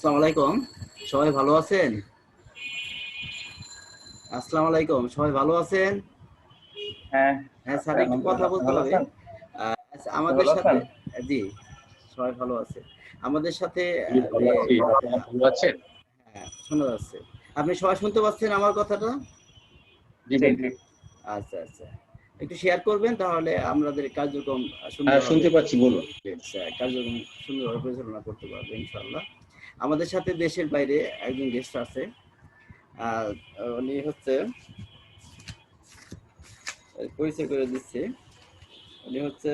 আসসালামু আলাইকুম, সবাই ভালো আছেন? আসসালামু আলাইকুম, সবাই ভালো আছেন? হ্যাঁ, হ্যাঁ স্যার, একটু কথা আলহামদুলিল্লাহ। আপনি বলতে ভালো হবে। আছেন? আচ্ছা, আপনি আমাদের ভালো সাথে আছেন? জি, সবাই ভালো আছে। আমাদের সাথে জি, ভালো আছি। আপনি ভালো আছেন? হ্যাঁ, শোনা যাচ্ছে। আপনি সবাই শুনতে পাচ্ছেন আমার কথাটা? জি, জি। জি। আচ্ছা আচ্ছা, একটু শেয়ার করবেন, তাহলে আমাদের কার্যক্রম হ্যাঁ, সুন্দরভাবে শুনতে পাচ্ছি, বলুন। কার্যক্রম সুন্দরভাবে পরিচালনা করতে পারবে ইনশাআল্লাহ। আমাদের সাথে দেশের বাইরে একজন গেস্ট আছে। আর উনি হচ্ছে, পরিচয় করে দিচ্ছে, উনি হচ্ছে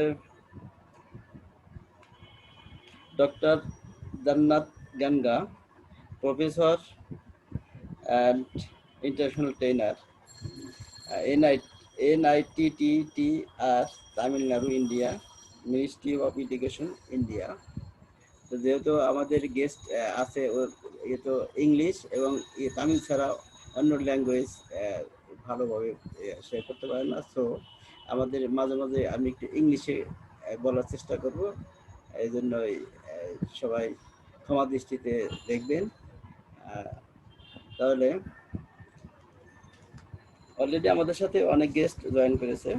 doctor Jannat Ganga, professor and international trainer, NITTTR, Tamil Nadu, India, ministry of education, India. তো যেহেতু আমাদের গেস্ট আছে, ওর ইয়ে তো ইংলিশ এবং তামিল ছাড়া অন্য ল্যাঙ্গুয়েজ ভালোভাবে সে করতে পারে না। সো আমাদের মাঝে মাঝে আমি একটু ইংলিশে বলার চেষ্টা করব, এই জন্যই সবাই ক্ষমা দৃষ্টিতে দেখবেন। তাহলে অলরেডি আমাদের সাথে অনেক গেস্ট জয়েন করেছে।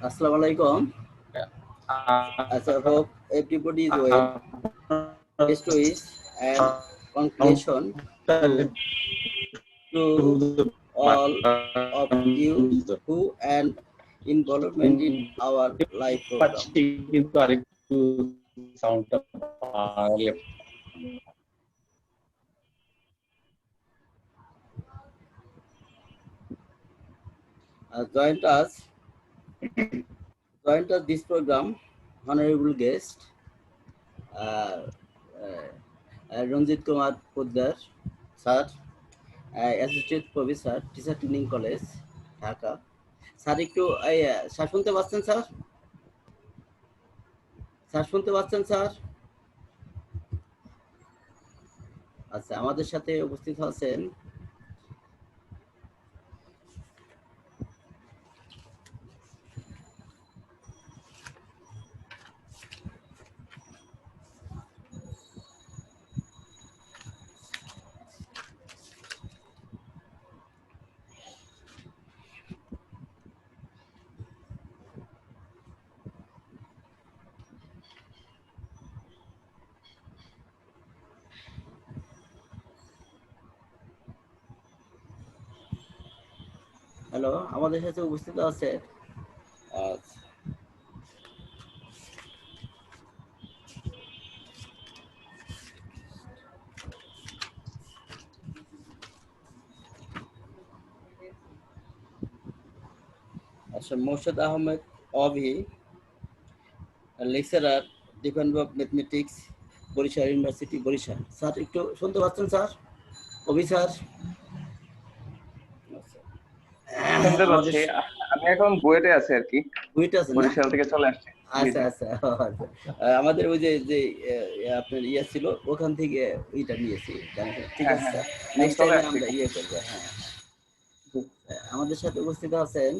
আসসালামু আলাইকুম। আচ্ছা, hope everybody is well. Best wishes and congratulations to all of you who and involvement in our live program. কিন্তু আরেকটু সাউন্ডটা বাড়ালে Joined us this program honorable guest uh, Ranjit Kumar Poddar sir, associate professor, teacher training college, Dhaka. Sir একটু sir শুনতে পাচ্ছেন sir? Sir শুনতে পাচ্ছেন sir? আচ্ছা, আমাদের সাথে উপস্থিত আছেন হ্যালো, আমাদের সাথে উপস্থিত আছে Morshed Ahmed Avi, lecturer, department of mathematics, Barishal university, Barishal. Sir একটু শুনতে পাচ্ছেন স্যার? অভি স্যার? শুনতে পাচ্ছি। আমি এখন বুয়েটে আছি আর কি, বুয়েটে আছেন না? বরিশাল থেকে চলে আসছি। আচ্ছা আচ্ছা আচ্ছা। আমাদের ওই যে যে আপনার ইয়ে ছিল, ওখান থেকে ওইটা নিয়েছি। ঠিক আছে স্যার, নেক্সট টাইমে আমরা ইয়ে করবো। হ্যাঁ, আমাদের সাথে উপস্থিত আছেন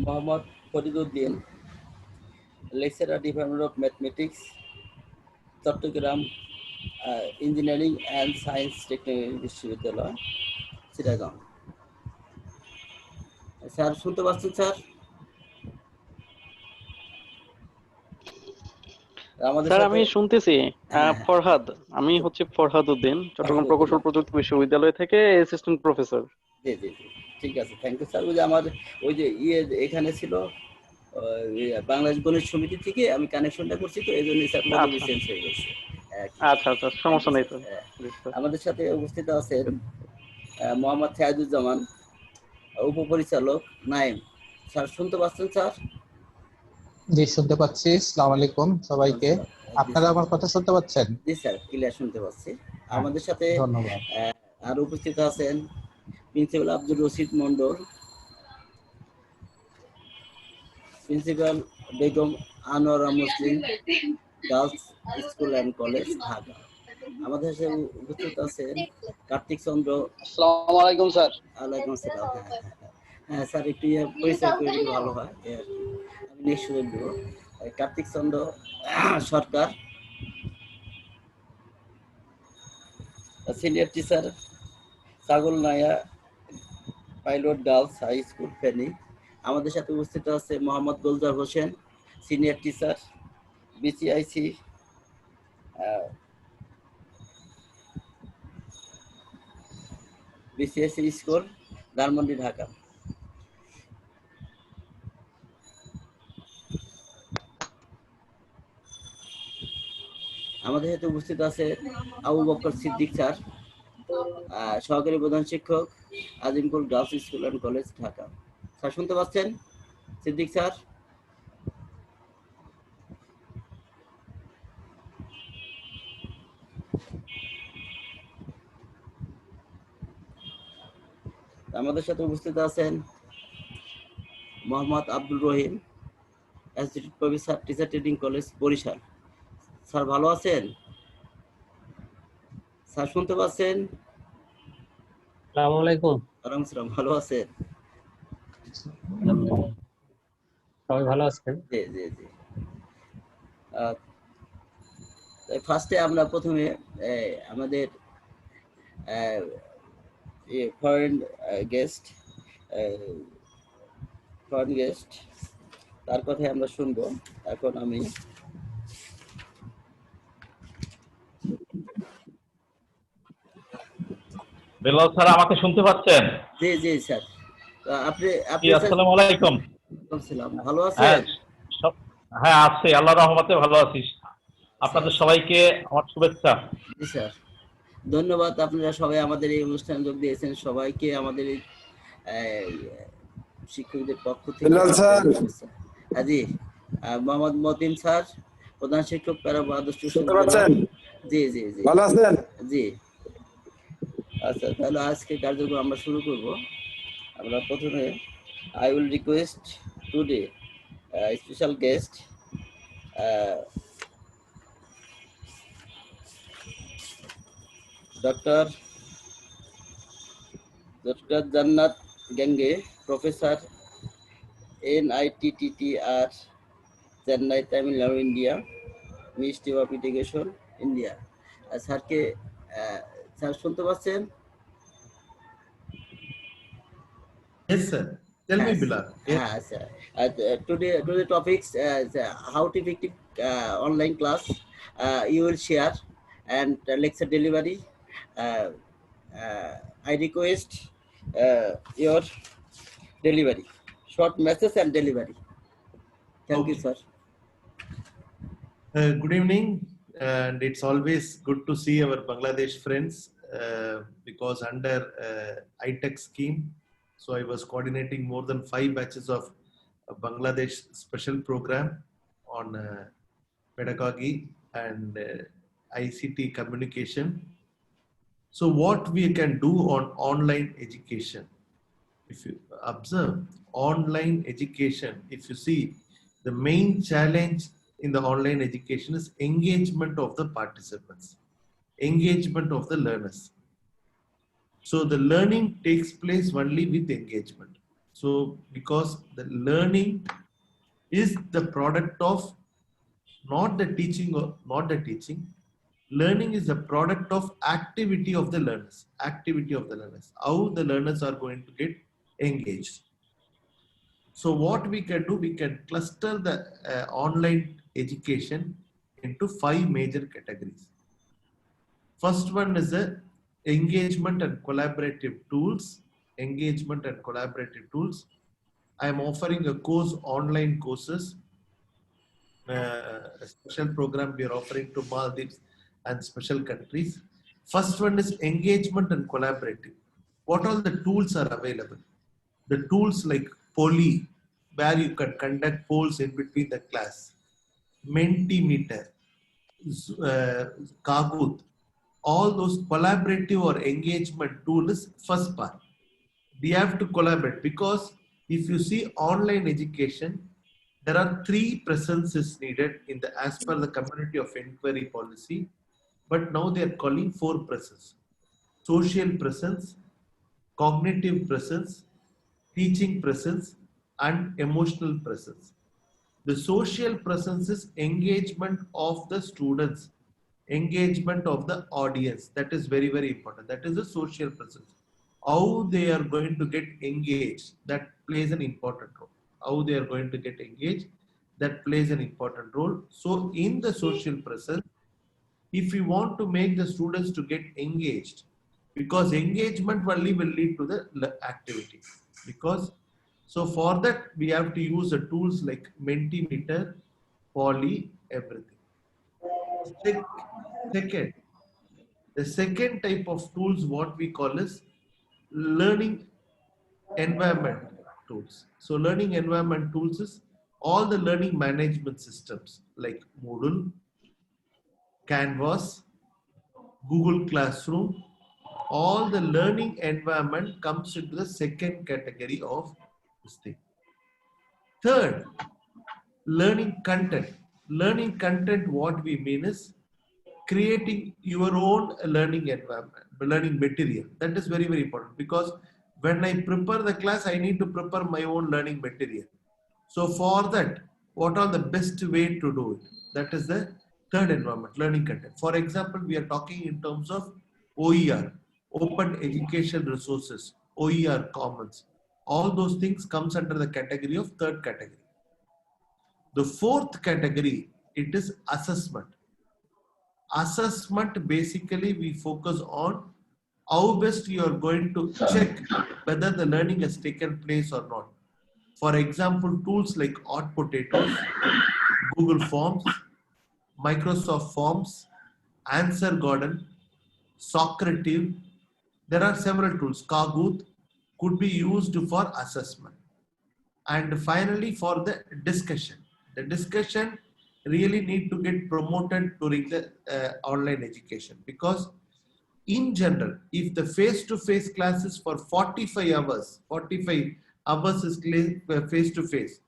Mohammad Fariduddin, lecturer, department of mathematics, Chattogram engineering and science technology বিশ্ববিদ্যালয়, চিটাগাং। স্যার শুনতে পাচ্ছেন স্যার? স্যার আমি শুনতেছি। ফরহাদ, আমি হচ্ছে ফরহাদ উদ্দিন, চট্টগ্রাম প্রকৌশল প্রযুক্তি বিশ্ববিদ্যালয় থেকে অ্যাসিস্ট্যান্ট প্রফেসর। জি জি জি, ঠিক আছে, থ্যাংক ইউ স্যার। ওই যে আমার ওই যে ইয়ে এখানে ছিল, বাংলাদেশ গণিত সমিতি থেকে আমি কানেকশনটা করছি, তো এই জন্য স্যার পদবি আচ্ছা চেঞ্জ হয়ে গেছে। আচ্ছা আচ্ছা, সমস্যা নেই স্যার। আমাদের সাথে উপস্থিত আছেন মোহাম্মদ সাইদুজ্জামান, উপপরিচালক, নাইম। স্যার শুনতে পাচ্ছেন স্যার? জি, শুনতে পাচ্ছি। আসসালামু আলাইকুম সবাইকে। আপনারা আমার কথা শুনতে পাচ্ছেন? জি স্যার, ক্লিয়ার শুনতে পাচ্ছি। হ্যাঁ, আমাদের সাথে ধন্যবাদ। আর উপস্থিত আছেন principal Abdur Rashid Mondal, principal Begum Anowara Muslim girls school and college, Dhaka. আমাদের সাথে উপস্থিত আছেন কার্তিক চন্দ্র। আসসালামু আলাইকুম স্যার। ওয়ালাইকুম আসসালাম। হ্যাঁ স্যার, একটু পরিচয় করে দিলে ভালো হয়। আমি নেক্সট সুযোগ দেব। Kartik Chandra Sarkar, senior teacher, Chhagalnaiya pilot girls high school, Feni. আমাদের সাথে উপস্থিত আছে Mohammad Golzar Hossain, senior teacher, BCIC school, Dhanmondi, Dhaka. আমাদের সাথে উপস্থিত আছে আবু বকর সিদ্দিক স্যার, সহকারী প্রধান শিক্ষক, Azimpur girls school and college, Dhaka. Sir শুনতে পাচ্ছেন সিদ্দিক স্যার? আমাদের সাথে উপস্থিত আছেন Mohammad Abdul Rahim, assistant professor, teacher training college, Barishal. Sir ভালো আছেন? স্যার শুনতে পাচ্ছেন? আসসালামু আলাইকুম। ওয়ালাইকুম আসসালাম। ভালো আছেন? সবাই ভালো আছেন? জি জি জি। ফার্স্টে আমরা প্রথমে আমাদের ফরেন গেস্ট তার কথাই আমরা শুনবো। এখন আমি বেলাল স্যার, আমাকে শুনতে পাচ্ছেন? জি জি স্যার। আপনি জি, আসসালামু আলাইকুম। ভালো হ্যাঁ, আছেন? হ্যাঁ আছি, আল্লাহর রহমতে ভালো আছি। আপনাদের সবাইকে আমার শুভেচ্ছা। জি স্যার, ধন্যবাদ। আপনারা সবাই আমাদের এই অনুষ্ঠানে যোগ দিয়েছেন। সবাইকে আমাদের এই শিক্ষকদের পক্ষ থেকে হ্যাঁ জি, মোহাম্মদ মতিন স্যার, প্রধান শিক্ষক, প্যারা বাহাদুর। জি জি জি, ভালো আছেন? জি। আচ্ছা, তাহলে আজকে কার্যক্রম আমরা শুরু করব। আমরা প্রথমে I will request today special guest doctor Jannat Gange, professor, NITTTR, Chennai, Tamil Nadu, India, ministry of education, India. স্যারকে স্যার শুনতে পাচ্ছেন? Yes, sir. Tell me, Billal. Yes. sir. Today topics how to effective online class you will share, and lecture delivery. I request your delivery, short message and delivery. Thank you, sir. Good evening, and it's always good to see our Bangladesh friends because under Ict scheme, so I was coordinating more than 5 batches of Bangladesh special program on pedagogy and ICT communication. So what we can do on online education, if you observe online education, if you see, the main challenge in the online education is engagement of the participants, engagement of the learners. So the learning takes place only with engagement. So because the learning is the product of not the teaching or not the teaching, learning is the product of activity of the learners, how the learners are going to get engaged. So what we can do, we can cluster the online education into 5 major categories. First one is the engagement and collaborative tools. I am offering a course, online courses, a special program we are offering to Maldives and special countries. First one is engagement and collaborative. What all the tools are available? The tools like Poly, where you can conduct polls in between the class, Mentimeter, Kahoot, all those collaborative or engagement tool is first part. We have to collaborate because if you see online education, there are 3 presences needed in the as per the community of inquiry policy, but now they are calling 4 presence: social presence, cognitive presence, teaching presence, and emotional presence. The social presence is engagement of the students, engagement of the audience. That is very, very important. That is the social presence. How they are going to get engaged, that plays an important role. How they are going to get engaged, that plays an important role. So in the social presence, if we want to make the students to get engaged, because engagement only will lead to the activity. Because so for that we have to use the tools like Mentimeter, Poly, everything. Second, the second type of tools what we call is learning environment tools. So learning environment tools is all the learning management systems like Moodle, Canvas, Google Classroom. All the learning environment comes into the second category of this thing. Third, learning content. Learning content, what we mean is creating your own learning environment, learning material. That is very, very important because when I prepare the class, I need to prepare my own learning material. So for that, what are the best way to do it? That is the third environment, learning content. For example, we are talking in terms of OER, Open Education Resources, OER Commons. All those things comes under the category of third category. The fourth category, it is assessment. Assessment, basically we focus on how best you are going to check whether the learning has taken place or not. For example, tools like Hot Potatoes, Google Forms, Microsoft Forms, Answer Garden, Socrative. There are several tools. Kahoot could be used for assessment. And finally, for the discussion. The discussion really need to get promoted during the online education because in general, if the face-to-face classes for 45 hours is face-to-face,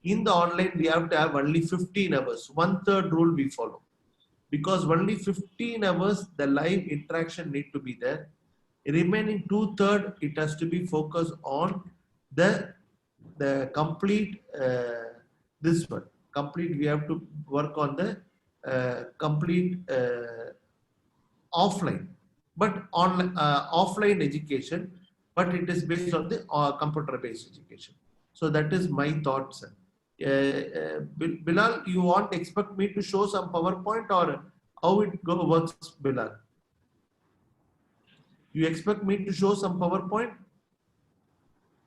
in the online we have to have only 15 hours. 1/3 rule we follow because only 15 hours the live interaction need to be there. Remaining 2/3 it has to be focused on the complete this one. Complete we have to work on the complete offline, but on offline education, but it is based on the computer-based education. So that is my thoughts. Billal, you want expect me to show some PowerPoint or how it works, Billal? You expect me to show some PowerPoint?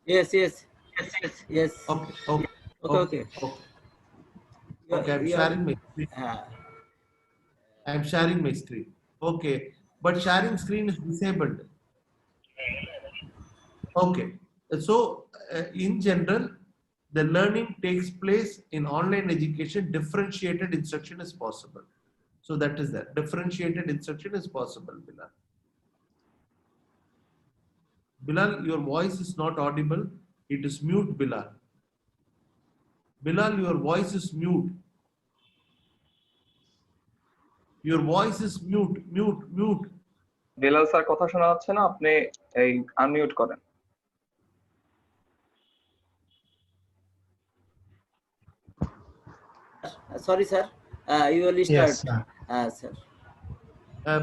Yes, yes, yes. Okay, Okay, okay. Okay, I'm sharing my screen. I'm sharing my screen. Okay, but sharing screen is disabled. Okay, so in general, the learning takes place in online education. Differentiated instruction is possible. So that is that. Differentiated instruction is possible, Bilal. Bilal, your voice is not audible. It is mute, Bilal. Bilal, your voice is mute. Your voice is mute, mute. Belal sir কথা শোনা যাচ্ছে না, আপনি এই unmute করেন। Sorry, sir. You will start. Yes, sir. Sir.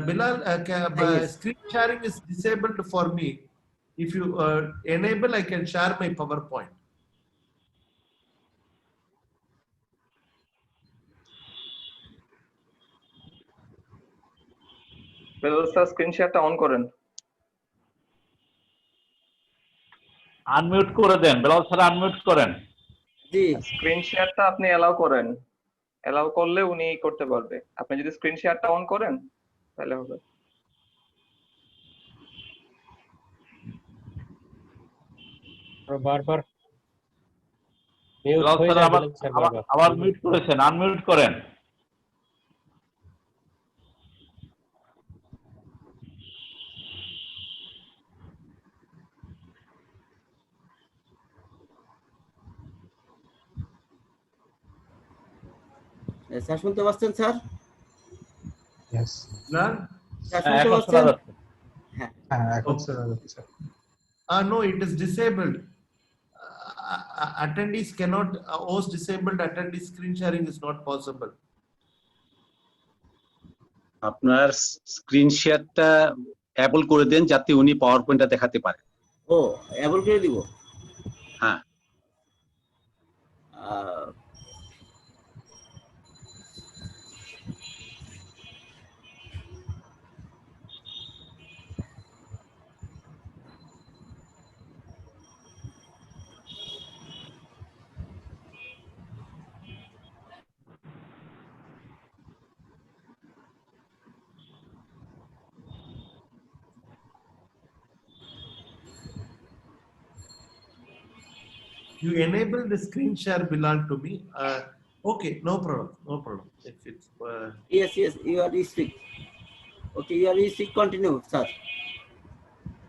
Bilal, Yes. screen sharing is disabled for me. If you enable, I can share my PowerPoint. Belal sir screen শেয়ারটা on করেন। Unmute করে দেন, বেলাল স্যার আনমিউট করেন। জি। Screen শেয়ারটা আপনি allow করেন, allow করলে উনি করতে পারবে। আপনি যদি স্ক্রিন শেয়ারটা অন করেন তাহলে হবে। বারবার মিউট বেলাল হয়ে স্যার যায়, আবার বেলাল স্যার বারবার। আবার মিউট করেছেন, আনমিউট করেন। স্যার শুনতে পাচ্ছেন স্যার? Yes. Bilal? স্যার হ্যাঁ শুনতে এখন শোনা পাচ্ছেন? যাচ্ছে। হ্যাঁ। হ্যাঁ, এখন Okay. শোনা যাচ্ছে। No, it is disabled. Attendees cannot host disabled attendees. Screen sharing is not possible. আপনার স্ক্রিন শেয়ারটা অ্যাবল করে দেন যাতে উনি পাওয়ার পয়েন্টটা দেখাতে পারে। ও অ্যাবল করে দিব। হ্যাঁ, আহ, You enable the screen share, Bilal, to me. Okay, no problem, no problem. If it's yes, you are speak. Okay, you are speak. Continue, sir.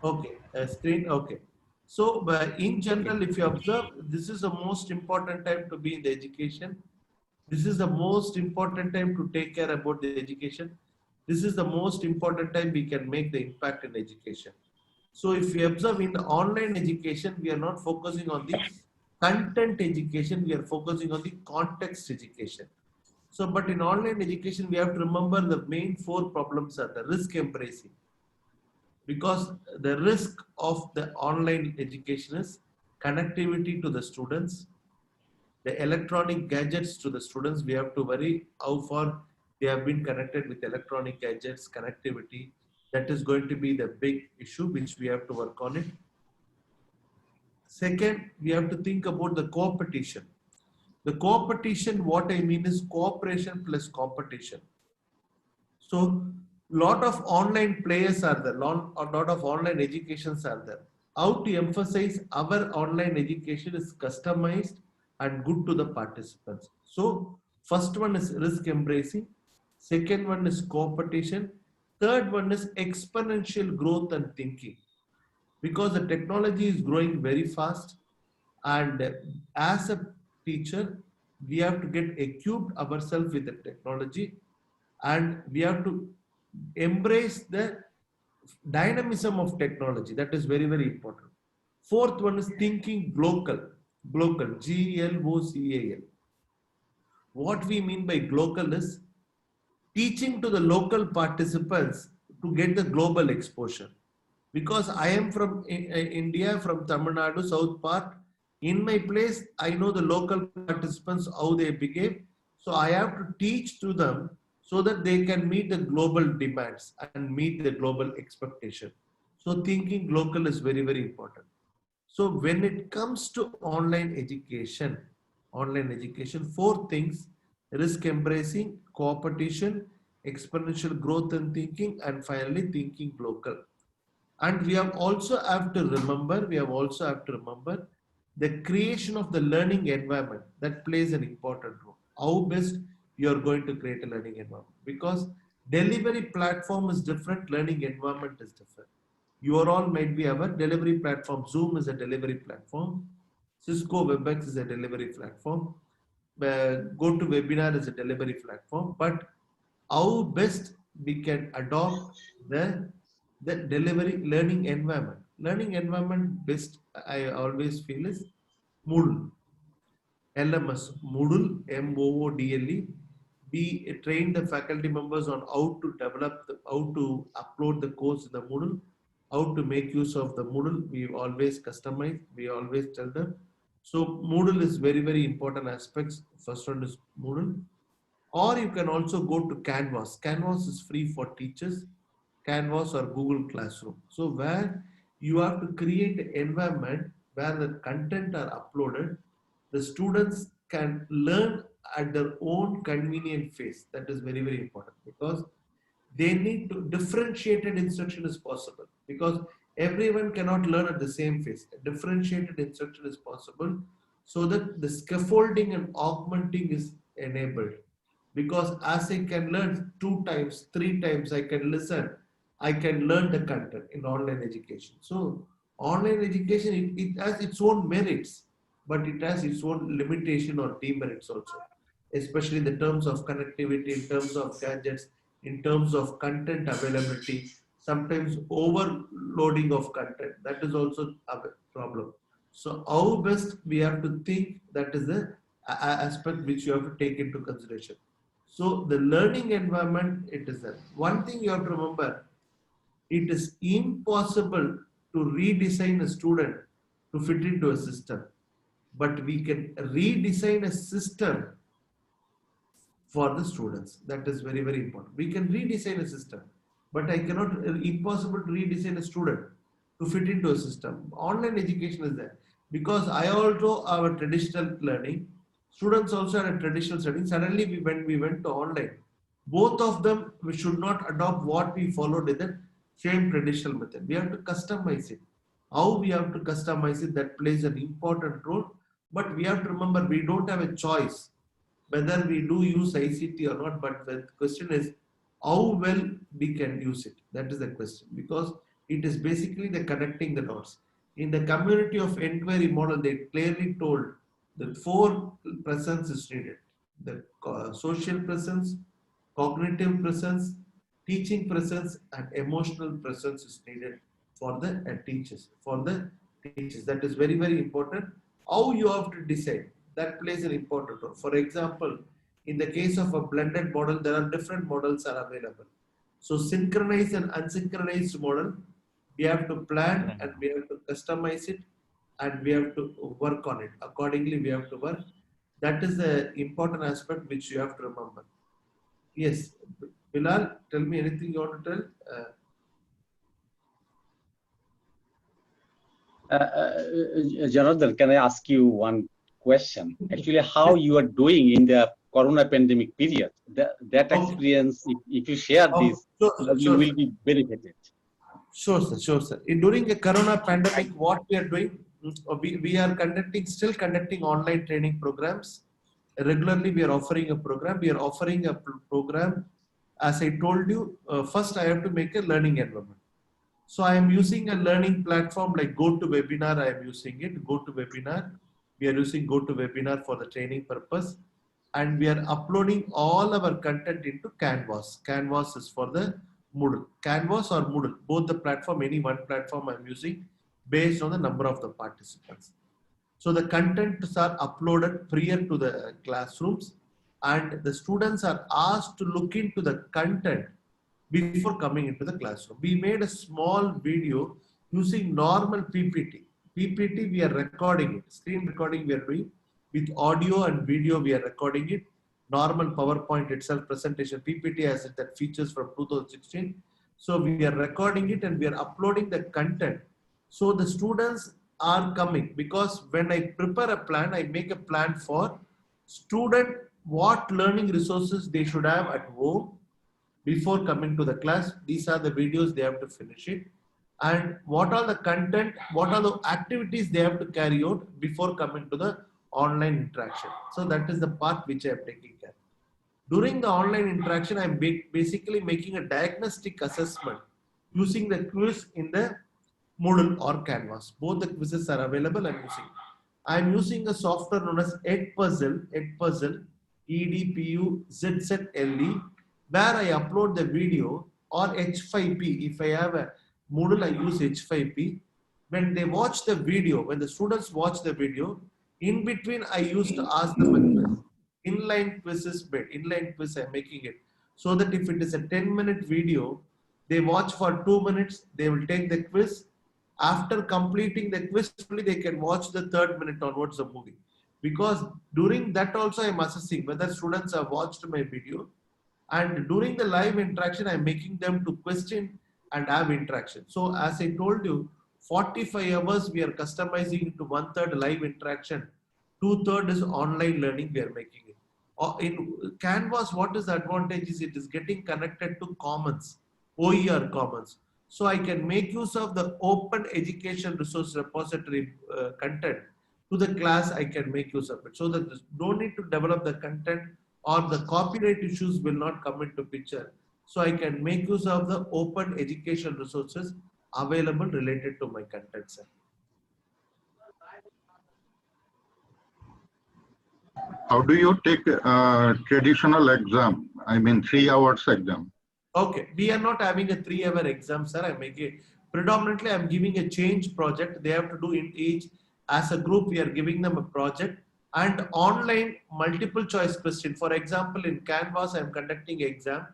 okay, screen. Okay. So, in general, if you observe, this is the most important time to be in the education. This is the most important time to take care about the education. This is the most important time we can make the impact in education. So if we observe in the online education, we are not focusing on the content education, we are focusing on the context education. So, but in online education, we have to remember the main 4 problems are the risk embracing. Because the risk of the online education is connectivity to the students, the electronic gadgets to the students. We have to worry how far they have been connected with electronic gadgets, connectivity. That is going to be the big issue which we have to work on it. Second, we have to think about the competition. The competition, what I mean is cooperation plus competition. So, lot of online players are there, a lot of online educations are there. How to emphasize our online education is customized and good to the participants. So, first one is risk embracing, second one is competition, third one is exponential growth and thinking. Because the technology is growing very fast, and as a teacher, we have to get equipped ourselves with the technology, and we have to embrace the dynamism of technology. That is very, very important. Fourth one is thinking global, GLOCAL. What we mean by global is teaching to the local participants to get the global exposure. Because I am from India, from Tamil Nadu, South part. In my place, I know the local participants, how they behave. So I have to teach to them so that they can meet the global demands and meet the global expectation. So thinking local is very, very important. So when it comes to online education, 4 things: risk embracing, competition, exponential growth and thinking, and finally thinking local. And we have also have to remember, the creation of the learning environment that plays an important role. How best you are going to create a learning environment, because delivery platform is different, learning environment is different. You are all might be aware, delivery platform, Zoom is a delivery platform, Cisco WebEx is a delivery platform, GoToWebinar is a delivery platform, but how best we can adopt the delivery learning environment. Learning environment best I always feel is Moodle. LMS, Moodle, MOODLE. We train the faculty members on how to develop, how to upload the course in the Moodle, how to make use of the Moodle. We always customize, we always tell them. So Moodle is very, very important aspects. First one is Moodle. Or you can also go to Canvas. Canvas is free for teachers. Canvas or Google Classroom. So where you have to create an environment where the content are uploaded, the students can learn at their own convenient pace. That is very, very important, because they need to differentiated instruction is possible, because everyone cannot learn at the same pace. Differentiated instruction is possible so that the scaffolding and augmenting is enabled. Because as I can learn 2 times, 3 times, I can listen, I can learn the content in online education. So online education, it has its own merits, but it has its own limitation or demerits also. especially in the terms of connectivity, in terms of gadgets, in terms of content availability, sometimes overloading of content. That is also a problem. So how best we have to think, that is the aspect which you have to take into consideration. So the learning environment, it is that. One thing you have to remember, it is impossible to redesign a student to fit into a system, but we can redesign a system for the students. That is very, very important. We can redesign a system, but I cannot, impossible to redesign a student to fit into a system. Online education is there because I also have a traditional learning. Students also had a traditional study. Suddenly, when we went to online, both of them, we should not adopt what we followed in the same traditional method. We have to customize it. How we have to customize it, that plays an important role. But we have to remember, we don't have a choice whether we do use ICT or not. But the question is how well we can use it. That is the question, because it is basically the connecting the dots. In the community of inquiry model, they clearly told that 4 presence is needed: the social presence, cognitive presence, teaching presence, and emotional presence is needed for the teachers. That is very, very important. How you have to decide, that plays an important role. For example, in the case of a blended model, there are different models are available. So synchronized and unsynchronized model, we have to plan and we have to customize it and we have to work on it. Accordingly, we have to work. That is the important aspect which you have to remember. Yes, Billal, tell me anything you want to tell. Janardhan, can I ask you one question? Actually, how you are doing in the Corona pandemic period? That experience, if you share this, you will be benefited. Sure, sir. Sure, sir. During the Corona pandemic, what we are doing, we are still conducting online training programs. Regularly, we are offering a program. We are offering a program. As I told you, first I have to make a learning environment. So I am using a learning platform like GoToWebinar. I am using it. GoToWebinar. We are using GoToWebinar for the training purpose, and we are uploading all our content into Canvas. Canvas is for the Moodle. Canvas or Moodle, both the platform, any one platform I'm using based on the number of the participants. So the contents are uploaded prior to the classrooms, and the students are asked to look into the content before coming into the classroom. We made a small video using normal PPT. PPT, we are recording it. Screen recording we are doing. With audio and video, we are recording it. Normal PowerPoint itself presentation. PPT has that features from 2016. So we are recording it and we are uploading the content. So the students are coming, because when I prepare a plan, I make a plan for student, what learning resources they should have at home before coming to the class. These are the videos they have to finish it, and what are the content, what are the activities they have to carry out before coming to the online interaction. So that is the part which I am taking care. During the online interaction, I am basically making a diagnostic assessment using the quiz in the Moodle or Canvas. Both the quizzes are available. I am using a software known as Edpuzzle, EDPUZZLE, where I upload the video, or H5P. If I have a Moodle, I use H5P. When they watch the video, when the students watch the video, in between I used to ask them a quiz. Inline quiz is made. Inline quiz I'm making it. So that if it is a 10-minute video, they watch for 2 minutes, they will take the quiz. After completing the quiz, only they can watch the 3rd minute onwards the movie. Because during that also I'm assessing whether students have watched my video. And during the live interaction, I'm making them to question and have interaction. So as I told you, 45 hours we are customizing into 1/3 live interaction, 2/3 is online learning we are making it. In Canvas, what is the advantage is it is getting connected to Commons, OER Commons. So I can make use of the open education resource repository content to the class. I can make use of it, so that don't need to develop the content, or the copyright issues will not come into picture. So I can make use of the open education resources available related to my content, sir. How do you take traditional exam? I mean, 3 hours exam. Okay, we are not having a 3-hour exam, sir. I'm making predominantly I'm giving a change project. They have to do in each as a group. We are giving them a project and online multiple choice question. For example, in Canvas, I'm conducting exam,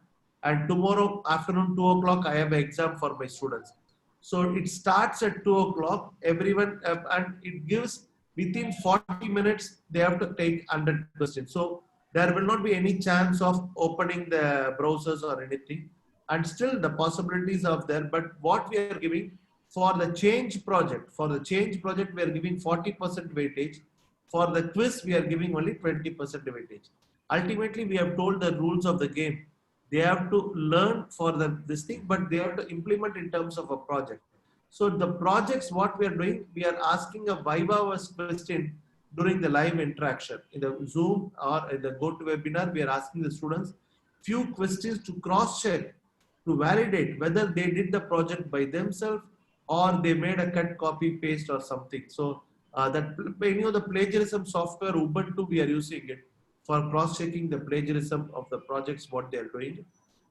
and tomorrow afternoon 2 o'clock I have an exam for my students. So it starts at 2 o'clock. Everyone and it gives within 40 minutes they have to take 100 questions. So there will not be any chance of opening the browsers or anything, and still the possibilities are there. But what we are giving for the change project, we are giving 40% weightage. For the quiz, we are giving only 20% weightage. Ultimately, we have told the rules of the game. They have to learn for this thing, but they have to implement in terms of a project. So the projects, what we are doing, we are asking a Viva question during the live interaction in the Zoom or in the GoToWebinar. We are asking the students few questions to cross check, to validate whether they did the project by themselves or they made a cut, copy, paste or something. So that any of the plagiarism software Ubuntu, we are using it for cross checking the plagiarism of the projects what they are doing.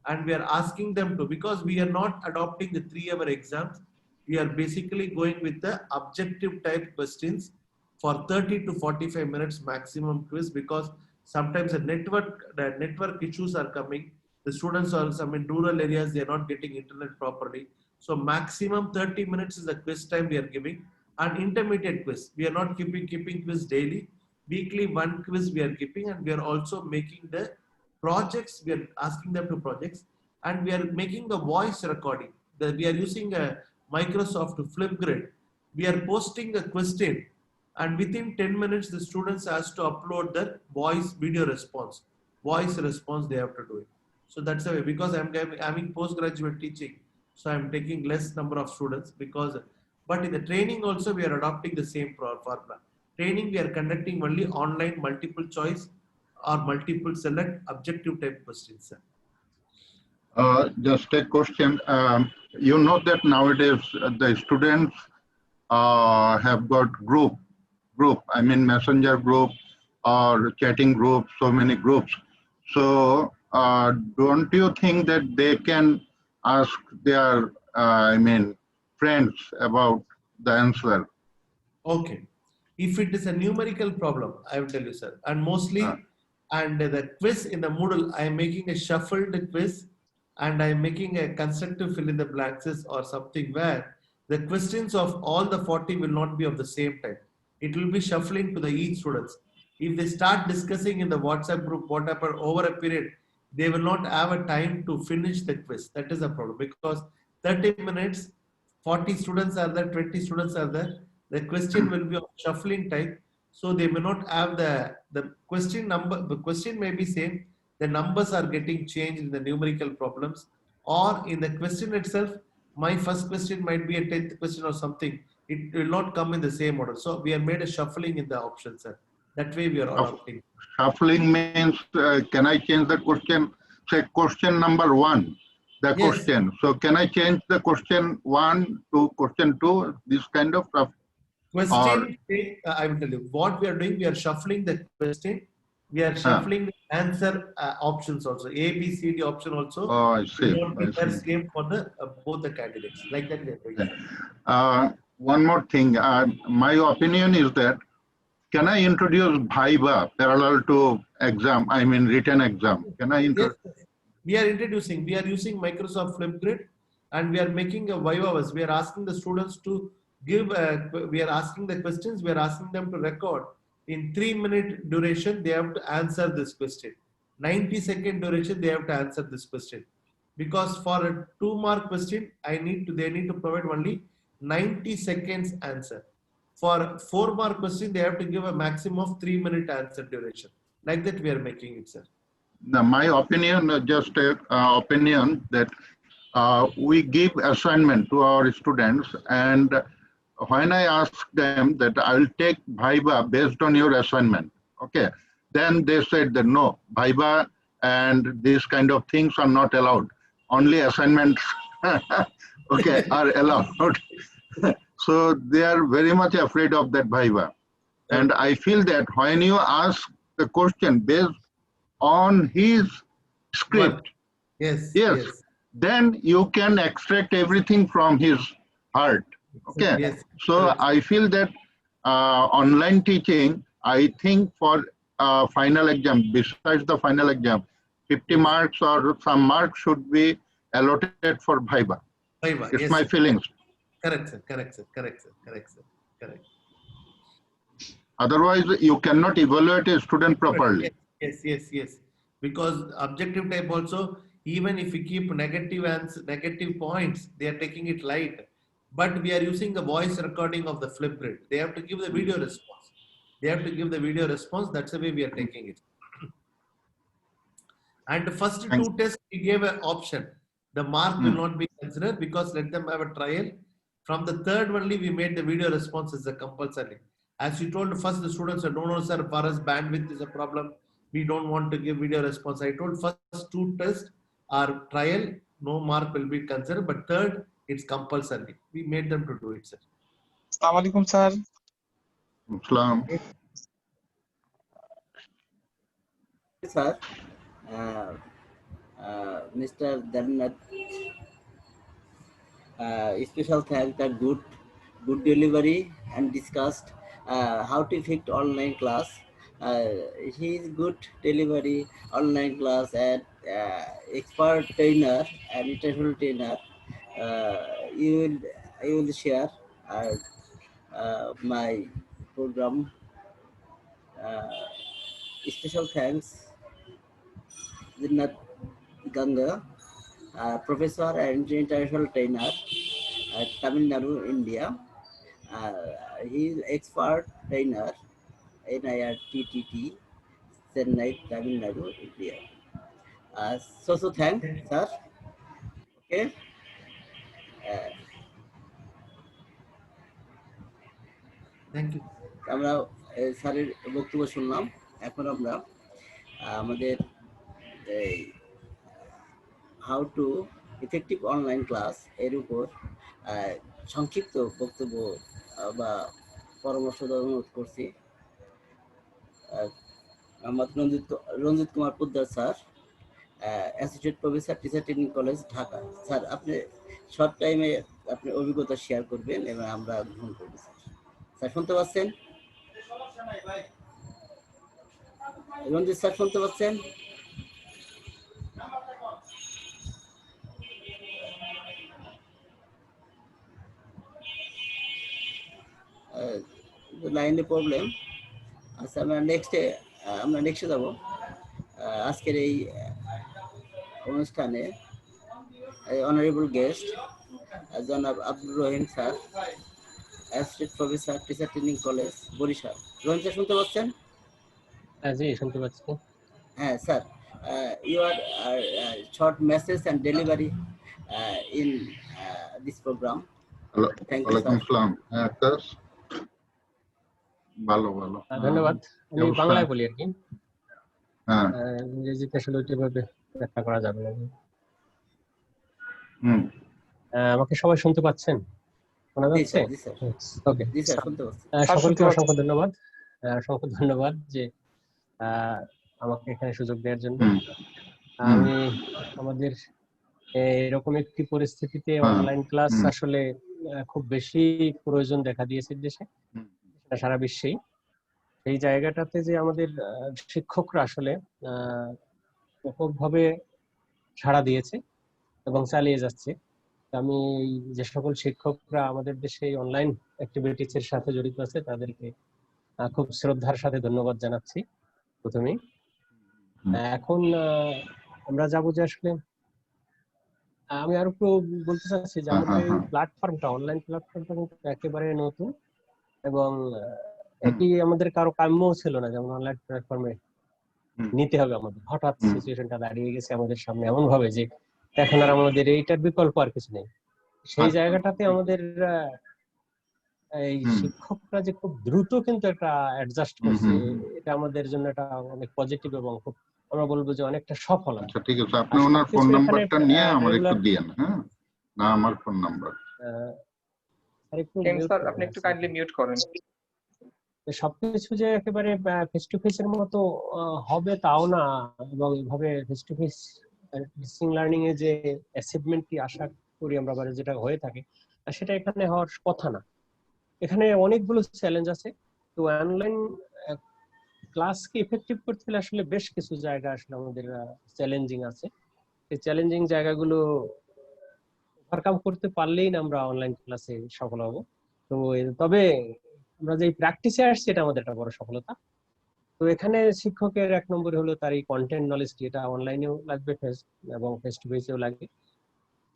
And we are asking them to, because we are not adopting the 3-hour exams, we are basically going with the objective type questions for 30 to 45 minutes maximum quiz, because sometimes the network issues are coming. The students are some in rural areas, they are not getting internet properly. So maximum 30 minutes is the quiz time we are giving. And intermediate quiz, we are not keeping quiz daily. Weekly one quiz we are keeping, and we are also making the projects. We are asking them to projects, and we are making the voice recording. We are using a Microsoft Flipgrid. We are posting a question, and within 10 minutes, the students has to upload their voice video response. Voice response they have to do it. So that's the way, because I'm having postgraduate teaching, so I'm taking less number of students but in the training also we are adopting the same formula. Training we are conducting only online multiple choice or multiple select objective type questions. Just a question. You know that nowadays the students have got group, I mean messenger group or chatting group, so many groups. So don't you think that they can ask their, friends about the answer? Okay. If it is a numerical problem, I will tell you, sir. And mostly, and the quiz in the Moodle, I am making a shuffled quiz, and I am making a constructive fill in the blanks or something where the questions of all the 40 will not be of the same type. It will be shuffling to the each students. If they start discussing in the WhatsApp group what happened over a period, they will not have a time to finish the quiz. That is a problem, because 30 minutes, 40 students are there, 20 students are there. The question will be of shuffling type, so they may not have the question number. The question may be same. The numbers are getting changed in the numerical problems, or in the question itself. My first question might be a 10th question or something. It will not come in the same order. So we have made a shuffling in the options, sir. That way we are adopting. Shuffling means, can I change the question? Say question number 1, the Yes. question. So can I change the question 1 to question 2? This kind of stuff. Question, I will tell you what we are doing. We are shuffling the question. We are shuffling the answer options also. A, B, C, D option also. Oh, I see. Will not be the same for the both the candidates. Like that we are doing. One more thing. My opinion is that, can I introduce Viva parallel to exam? I mean written exam. Can I introduce? Yes, we are introducing. We are using Microsoft Flipgrid, and we are making a Viva. We are asking the students to give. We are asking the questions. We are asking them to record in 3-minute duration. They have to answer this question. 90-second duration. They have to answer this question. Because for a 2-mark question, they need to provide only 90 seconds answer. For 4-mark question, they have to give a maximum of 3-minute answer duration. Like that, we are making it, sir. Now, my opinion, just opinion that we give assignment to our students, and when I ask them that I'll take Viva based on your assignment, okay, then they said that no, Viva and these kind of things are not allowed. Only assignments, okay, are allowed. So they are very much afraid of that Viva. And I feel that when you ask the question based on his script, Yes, yes, yes, then you can extract everything from his heart. Okay, yes. so Correct. I feel that online teaching, I think for final exam, besides the final exam, 50 Yes. marks or some marks should be allotted for Viva. Viva, It's yes, my sir. feelings. Correct, sir. Correct, sir. Correct, sir. Correct, sir. Correct. Otherwise, you cannot evaluate a student properly. Yes, yes, yes. Because objective type also, even if we keep negative points, they are taking it light. But we are using the voice recording of the flip grid. They have to give the video response. They have to give the video response. That's the way we are taking it. And the first Thanks. two tests, we gave an option. The mark will not be considered because let them have a trial. From the third only, we made the video response as a compulsory. As you told first, the students said, no, no, sir, for us bandwidth is a problem. We don't want to give video response. I told first two tests are trial, no mark will be considered, but third, it's compulsory. We made them to do it, sir. Assalamu alaikum, sir. Islam. Sir, Mr. Dharnath, special thanks that good delivery and discussed how to effect online class. His good delivery online class and expert trainer and international trainer. You will share my program. Special thanks, Dharnath Ganga, professor and international trainer at Tamil Nadu, India. He is expert trainer in IRTTT, Chennai, Tamil Nadu, India. So thanks, sir. Okay. Thank you. আমরা স্যারের বক্তব্য শুনলাম। এখন আমরা আমাদের how to effective online class এর উপর সংক্ষিপ্ত বক্তব্য বা পরামর্শ দেওয়ার অনুরোধ করছি। Mohammad Ranjit Kumar Poddar sir, associate professor, teacher training college, Dhaka. Sir, আপনি শর্ট টাইমে আপনি অভিজ্ঞতা শেয়ার করবেন এবং আমরা গ্রহণ করব। স্যার শুনতে পাচ্ছেন? রঞ্জিত স্যার শুনতে পাচ্ছেন? লাইনে প্রবলেম। আচ্ছা, আমরা নেক্সটে যাব। আজকের এই অনুষ্ঠানে অনারেবল গেস্ট জনাব Abdur Rahim sir, associate professor, teacher training college, Barishal. Rahim sir শুনতে পাচ্ছেন? জি, শুনতে পাচ্ছি। হ্যাঁ sir, your short message and delivery in this program. Thank you, sir. ভালো। ধন্যবাদ। আমি বাংলায় বলি আর কি। ইংরেজিতে আসলে ওইভাবে ব্যাখ্যা করা যাবে না। আমাকে সবাই শুনতে পাচ্ছেন? শোনা যাচ্ছে? ওকে। সকলকে অসংখ্য ধন্যবাদ। অসংখ্য ধন্যবাদ যে আমাকে এখানে সুযোগ দেওয়ার জন্য। আমি আমাদের এরকম একটি পরিস্থিতিতে অনলাইন ক্লাস আসলে খুব বেশি প্রয়োজন দেখা দিয়েছে দেশে, সারা বিশ্বেই। এই জায়গাটাতে যে আমাদের শিক্ষকরা আসলে ব্যাপকভাবে সাড়া দিয়েছে এবং চালিয়ে যাচ্ছে। আমি যে সকল শিক্ষকরা আমাদের দেশে অনলাইন অ্যাক্টিভিটিস এর সাথে জড়িত আছে তাদেরকে খুব শ্রদ্ধার সাথে ধন্যবাদ জানাচ্ছি প্রথমেই। এখন আমরা যাবো যে আসলে আমি আরো একটু বলতে চাচ্ছি যে আমাদের এই প্ল্যাটফর্মটা, অনলাইন প্ল্যাটফর্মটা কিন্তু একেবারে নতুন এবং একই আমাদের কারো কাম্য ছিল না যেমন অনলাইন প্ল্যাটফর্মে নিতে হবে আমাদের। হঠাৎ সিচুয়েশনটা দাঁড়িয়ে গেছে আমাদের সামনে এমন ভাবে যে এখন আর আমাদের এইটার বিকল্প আর কিছু নেই। সেই জায়গাটাতে আমাদের এই শিক্ষকরা যে খুব দ্রুত কিন্তু একটা অ্যাডজাস্ট করছে, এটা আমাদের জন্য একটা অনেক পজিটিভ এবং খুব আমরা বলবো যে অনেকটা সফল। আচ্ছা, ঠিক আছে, আপনি ওনার ফোন নাম্বারটা নিয়ে আমার একটু দিয়েন। হ্যাঁ, না আমার ফোন নাম্বার। স্যার আপনি একটু কাইন্ডলি মিউট করেন। সবকিছু যে একেবারে ফেস টু ফেস এর মতো হবে তাও না, এবং এভাবে face to face teaching learning এ যে অ্যাচিভমেন্ট কি আশা করি আমরা, মানে যেটা হয়ে থাকে সেটা এখানে হওয়ার কথা না। এখানে অনেকগুলো চ্যালেঞ্জ আছে। তো অনলাইন ক্লাসকে ইফেক্টিভ করতে হলে আসলে বেশ কিছু জায়গা আসলে আমাদের চ্যালেঞ্জিং আছে। এই চ্যালেঞ্জিং জায়গাগুলো ওভারকাম করতে পারলেই না আমরা অনলাইন ক্লাসে সফল হব। তো তবে আমরা যে প্র্যাকটিসে আসছি এটা আমাদের একটা বড় সফলতা। তো এখানে শিক্ষকের এক নম্বরে হলো তার এই কন্টেন্ট নলেজটি, এটা অনলাইনেও লাগবে এবং ফেস টু ফেসেও লাগবে।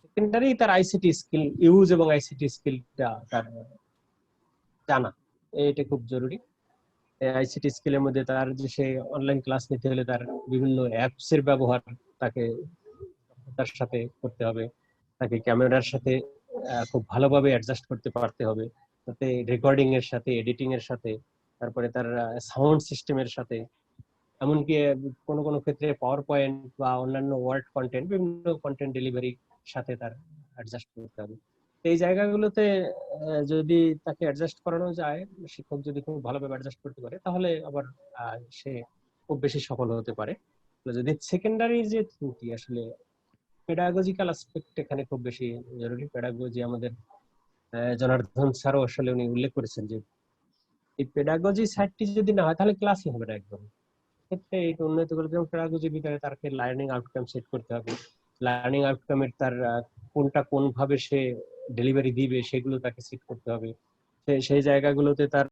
সেকেন্ডারি তার আইসিটি স্কিল ইউজ এবং আইসিটি স্কিলটা তার জানা, এটা খুব জরুরি। আইসিটি স্কিলের মধ্যে তার যে সে অনলাইন ক্লাস নিতে হলে তার বিভিন্ন অ্যাপস এর ব্যবহার তাকে তার সাথে করতে হবে, তাকে ক্যামেরার সাথে খুব ভালোভাবে অ্যাডজাস্ট করতে পারতে হবে, তাতে রেকর্ডিং এর সাথে, এডিটিং এর সাথে, তারপরে তার সাউন্ড সিস্টেমের সাথে, এমনকি কোনো কোনো ক্ষেত্রে পাওয়ার পয়েন্ট বা অন্যান্য ওয়ার্ড কন্টেন্ট, বিভিন্ন কন্টেন্ট ডেলিভারির সাথে তার অ্যাডজাস্ট করতে হবে। এই জায়গাগুলোতে যদি তাকে অ্যাডজাস্ট করানো যায়, শিক্ষক যদি খুব ভালোভাবে অ্যাডজাস্ট করতে পারে, তাহলে আবার সে খুব বেশি সফল হতে পারে। যদি সেকেন্ডারি যে থিংটি আসলে পেডাগজিক্যাল অ্যাসপেক্ট এখানে খুব বেশি জরুরি। পেডাগজি আমাদের জনার্দন স্যারও আসলে উনি উল্লেখ করেছেন যে এই পেডাগজি সাইডটি যদি না হয় তাহলে ক্লাসই হবে না একদম। ক্ষেত্রে এই উন্নত করে যেমন পেডাগজির ভিতরে তাকে লার্নিং আউটকাম সেট করতে হবে, লার্নিং আউটকামের তার কোনটা কোন ভাবে সে ডেলিভারি দিবে সেগুলো তাকে সেট করতে হবে। সেই জায়গাগুলোতে তার